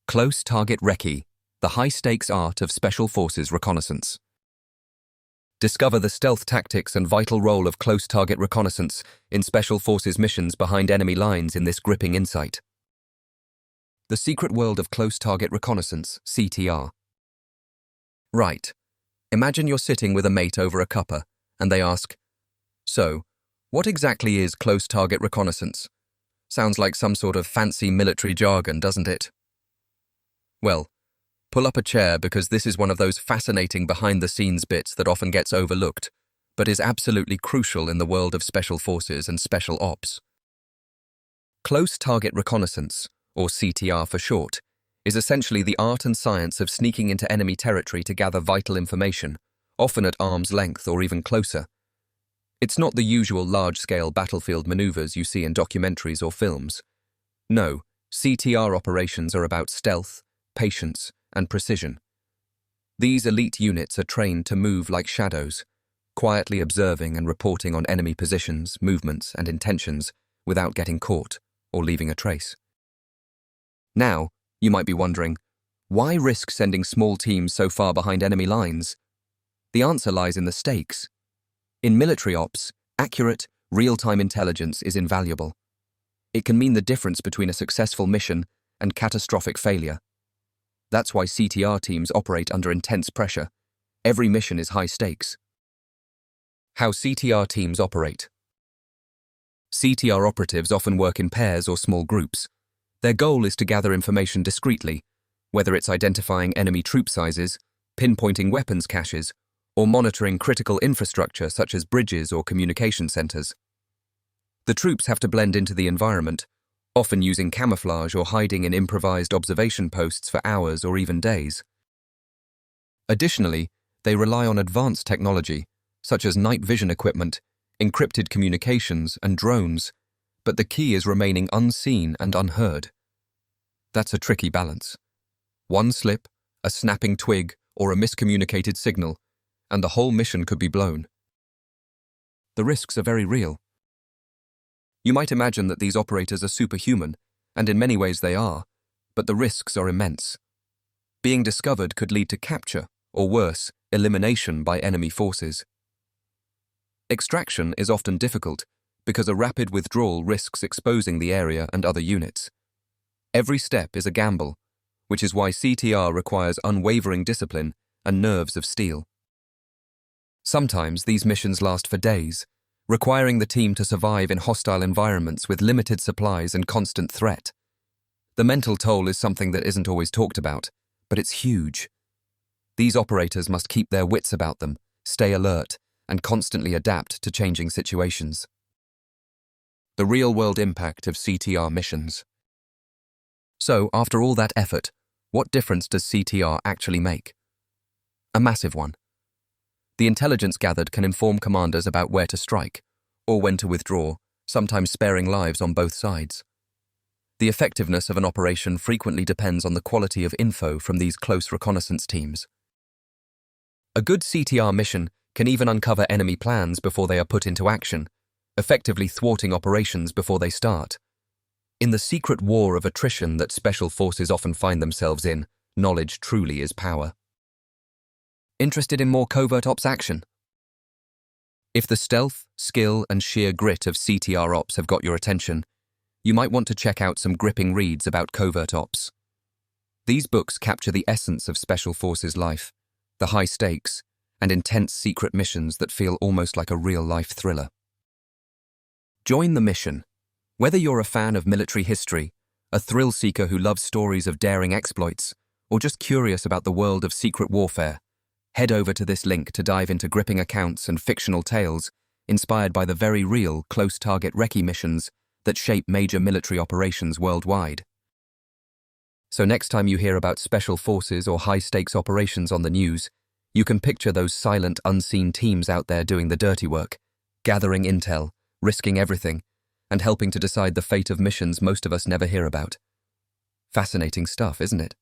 Close Target Recce, the high-stakes art of Special Forces reconnaissance. Discover the stealth tactics and vital role of close target reconnaissance in Special Forces missions behind enemy lines in this gripping insight. The secret world of close target reconnaissance, CTR. Right. Imagine you're sitting with a mate over a cuppa, and they ask, "So, what exactly is close target reconnaissance?" Sounds like some sort of fancy military jargon, doesn't it? Well, pull up a chair because this is one of those fascinating behind-the-scenes bits that often gets overlooked, but is absolutely crucial in the world of special forces and special ops. Close target reconnaissance, or CTR for short, is essentially the art and science of sneaking into enemy territory to gather vital information, often at arm's length or even closer. It's not the usual large-scale battlefield maneuvers you see in documentaries or films. No, CTR operations are about stealth, patience, and precision. These elite units are trained to move like shadows, quietly observing and reporting on enemy positions, movements, and intentions without getting caught or leaving a trace. Now, you might be wondering, why risk sending small teams so far behind enemy lines? The answer lies in the stakes. In military ops, accurate, real-time intelligence is invaluable. It can mean the difference between a successful mission and catastrophic failure. That's why CTR teams operate under intense pressure. Every mission is high stakes. How CTR teams operate. CTR operatives often work in pairs or small groups. Their goal is to gather information discreetly, whether it's identifying enemy troop sizes, pinpointing weapons caches, or monitoring critical infrastructure such as bridges or communication centers. The troops have to blend into the environment, often using camouflage or hiding in improvised observation posts for hours or even days. Additionally, they rely on advanced technology, such as night vision equipment, encrypted communications, and drones, but the key is remaining unseen and unheard. That's a tricky balance. One slip, a snapping twig, or a miscommunicated signal, and the whole mission could be blown. The risks are very real. You might imagine that these operators are superhuman, and in many ways they are, but the risks are immense. Being discovered could lead to capture, or worse, elimination by enemy forces. Extraction is often difficult because a rapid withdrawal risks exposing the area and other units. Every step is a gamble, which is why CTR requires unwavering discipline and nerves of steel. Sometimes these missions last for days, requiring the team to survive in hostile environments with limited supplies and constant threat. The mental toll is something that isn't always talked about, but it's huge. These operators must keep their wits about them, stay alert, and constantly adapt to changing situations. The real-world impact of CTR missions. So, after all that effort, what difference does CTR actually make? A massive one. The intelligence gathered can inform commanders about where to strike, or when to withdraw, sometimes sparing lives on both sides. The effectiveness of an operation frequently depends on the quality of info from these close reconnaissance teams. A good CTR mission can even uncover enemy plans before they are put into action, effectively thwarting operations before they start. In the secret war of attrition that special forces often find themselves in, knowledge truly is power. Interested in more covert ops action? If the stealth, skill, and sheer grit of CTR ops have got your attention, you might want to check out some gripping reads about covert ops. These books capture the essence of Special Forces life, the high stakes, and intense secret missions that feel almost like a real-life thriller. Join the mission. Whether you're a fan of military history, a thrill-seeker who loves stories of daring exploits, or just curious about the world of secret warfare, head over to this link to dive into gripping accounts and fictional tales inspired by the very real Close Target Recce missions that shape major military operations worldwide. So next time you hear about special forces or high-stakes operations on the news, you can picture those silent, unseen teams out there doing the dirty work, gathering intel, risking everything, and helping to decide the fate of missions most of us never hear about. Fascinating stuff, isn't it?